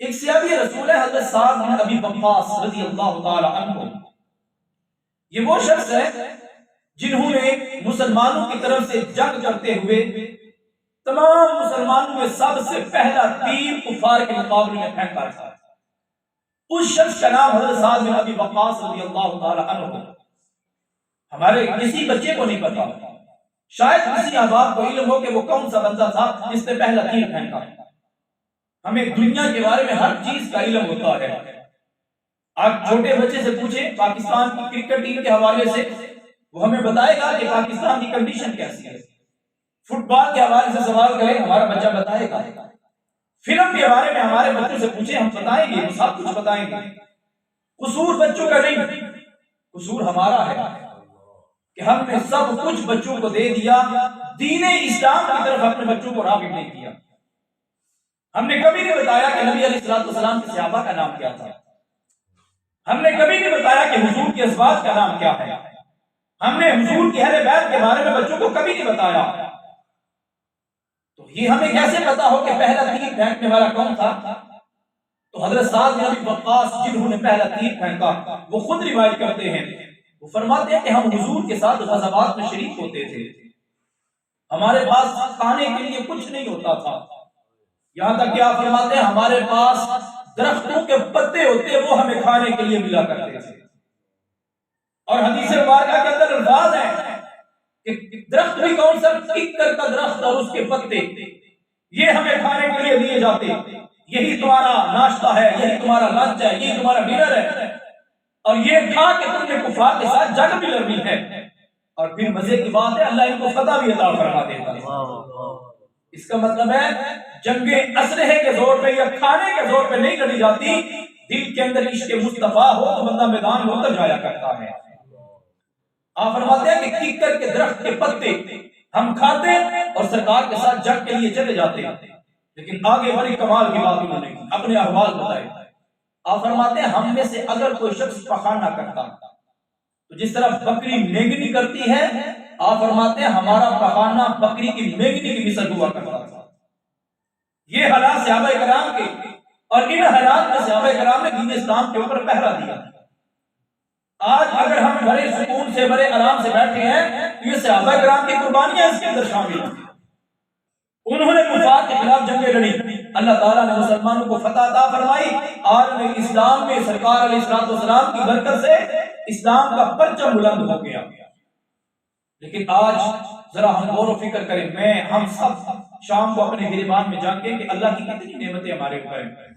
ایک صحابی رسول ہے حضرت سعد بن ابی وقاص رضی اللہ تعالی عنہ، یہ وہ شخص ہے جنہوں نے مسلمانوں کی طرف سے جنگ کرتے ہوئے تمام مسلمانوں میں سب سے پہلا تیر کفار کے مقابلے میں پھینکا تھا۔ اس شخص کا نام حضرت سعد بن ابی وقاص رضی اللہ تعالی عنہ۔ ہمارے کسی بچے کو نہیں پتا، شاید کسی احباب کو علم ہو کہ وہ کون سا بندہ تھا جس نے پہلا تیر پھینکا۔ ہمیں دنیا کے بارے میں ہر چیز کا علم ہوتا ہے۔ آپ چھوٹے بچے سے پوچھیں پاکستان کی کرکٹ ٹیم کے حوالے سے، وہ ہمیں بتائے گا کہ پاکستان کی کنڈیشن کیسی ہے۔ فٹ بال کے حوالے سے سوال کریں، ہمارا بچہ بتائے گا۔ فلم کے بارے میں ہمارے بچوں سے پوچھیں، ہم بتائیں گے، وہ سب کچھ بتائیں گے۔ قصور بچوں کا نہیں، قصور ہمارا ہے کہ ہم نے سب کچھ بچوں کو دے دیا، دین اسلام کی طرف اپنے بچوں کو راغب نہیں کیا۔ ہم نے کبھی نہیں بتایا کہ نبی علیہ السلام کے صحابہ کا نام کیا تھا، ہم نے کبھی نہیں بتایا کہ حضور کی ازواج کا نام کیا ہے، ہم نے حضور کی اہل بیت کے بارے میں بچوں کو کبھی نہیں بتایا۔ تو یہ ہمیں کیسے پتا ہو کہ پہلا تیر پھینکنے والا کون تھا؟ تو حضرت سعد بن ابی وقاص جنہوں نے پہلا تیر پھینکا، وہ خود روایت کرتے ہیں، وہ فرماتے ہیں کہ ہم حضور کے ساتھ غزوات میں شریک ہوتے تھے، ہمارے پاس کھانے کے لیے کچھ نہیں ہوتا تھا، یہاں تک کیا فرماتے ہیں ہمارے پاس درختوں کے پتے ہوتے، وہ ہمیں کھانے کے لیے ملا کرتے تھے۔ اور حدیث مبارکہ کے اندر الفاظ ہیں کہ درخت بھی کون سا، ککر کا درخت اور اس کے پتے، یہ ہمیں کھانے کے لیے دیے جاتے، یہی تمہارا ناشتہ ہے، یہی تمہارا لنچ ہے، یہی تمہارا ڈنر ہے، اور یہ کھا کے تم نے کفار کے ساتھ جنگ بھی لڑنی ہے۔ اور پھر مزے کی بات ہے اللہ ان کو فتح بھی عطا فرما دیتا ہے۔ اس کا مطلب ہے جنگیں اسلحے کے زور پہ یا کھانے کے زور پہ نہیں لڑی جاتی، دل کے اندر عشق مصطفیٰ ہو تو بندہ میدان میں اتر جایا کرتا ہے۔ آپ فرماتے ہیں کہ ککر کے درخت کے پتے ہم کھاتے اور سرکار کے ساتھ جنگ کے لیے چلے جاتے، لیکن آگے بڑی کمال کی بات انہوں نے کی، اپنے احوال بتائے۔ آپ فرماتے ہیں ہم میں سے اگر کوئی شخص پخانہ کرتا تو جس طرح بکری مینگنی کرتی ہے، آپ فرماتے ہیں ہمارا پخانہ بکری کی مینگنی کی مثل ہوا کرتا تھا۔ یہ حالات صحابہ کرام کے، اور ان حالات میں صحابہ کرام نے دین اسلام کے اوپر پہرا دیا۔ آج اگر ہم بڑے سکون سے بڑے آرام سے بیٹھے ہیں تو یہ صحابہ کرام کی قربانیاں اس کے اندر شامل ہیں۔ انہوں نے کفار کے خلاف جنگیں لڑی، اللہ تعالیٰ نے مسلمانوں کو فتح عطا فرمائی، عالم اسلام میں سرکار علیہ السلام کی برکت سے اسلام کا پرچم بلند ہو گیا۔ لیکن آج ذرا ہم غور و فکر کریں، ہم سب شام کو اپنے گریبان میں جانیں کہ اللہ کی کتنی نعمتیں ہمارے اوپر ہیں،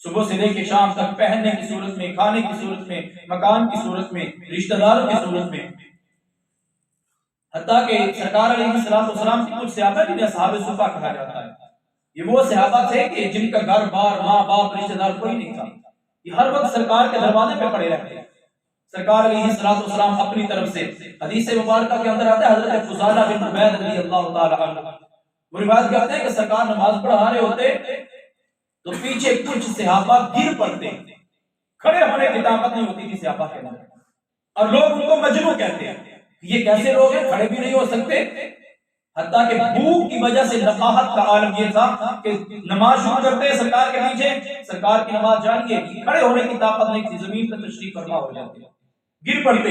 صبح سے لے کے شام تک، پہننے کی صورت میں، کھانے کی صورت میں، مکان کی صورت میں، رشتہ داروں کی صورت میں، حتیٰ کہ سرکار علیہ السلام کی کچھ صحابہ جنہیں اصحاب صفا کہا جاتا ہے، یہ وہ صحابہ تھے کہ جن کا گھر بار، ماں باپ، رشتہ دار کوئی نہیں تھا، یہ ہر وقت سرکار کے دروازے پہ پڑے رہتے ہیں۔ سرکار علیہ السلام اپنی طرف سے حدیث مبارکہ کے اندر آتا ہے، حضرت فضالہ بن عبید رضی اللہ تعالی عنہ وہ روایت کرتے ہیں کہ سرکار نماز پڑھا رہے ہوتے تو پیچھے کچھ صحابہ گر پڑتے، کھڑے ہونے کی طاقت نہیں ہوتی تھی صحابہ کے اندر، اور لوگ ان کو مجنون کہتے ہیں، یہ کیسے لوگ ہیں، کھڑے بھی نہیں ہو سکتے، حتیٰ کہ بھوک کی وجہ سے نقاہت کا عالم یہ تھا کہ نماز شروع کرتے ہیں سرکار کے پیچھے، سرکار کی نماز جاری ہے، کھڑے ہونے کی طاقت نہیں تھی، زمین پر تشریف فرما ہو جاتے، گر پڑتے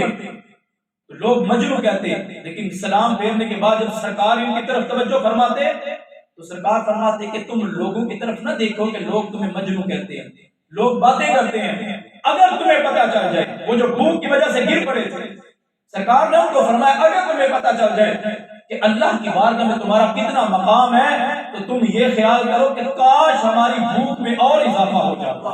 تو لوگ مجنون کہتے ہیں۔ لیکن سلام پھیرنے کے بعد جب سرکار ان کی طرف توجہ فرماتے تو سرکار فرماتے کہ تم لوگوں کی طرف نہ دیکھو کہ لوگ تمہیں مجنون کہتے ہیں، لوگ باتیں کرتے ہیں، اگر تمہیں پتہ چل جائے وہ جو بھوک کی وجہ سے گر پڑے تھے، سرکار نے ان کو فرمایا اگر تمہیں پتہ چل جائے کہ اللہ کی بارگاہ میں تمہارا کتنا مقام ہے تو تم یہ خیال کرو کہ کاش ہماری بھوک میں اور اضافہ ہو جاتا۔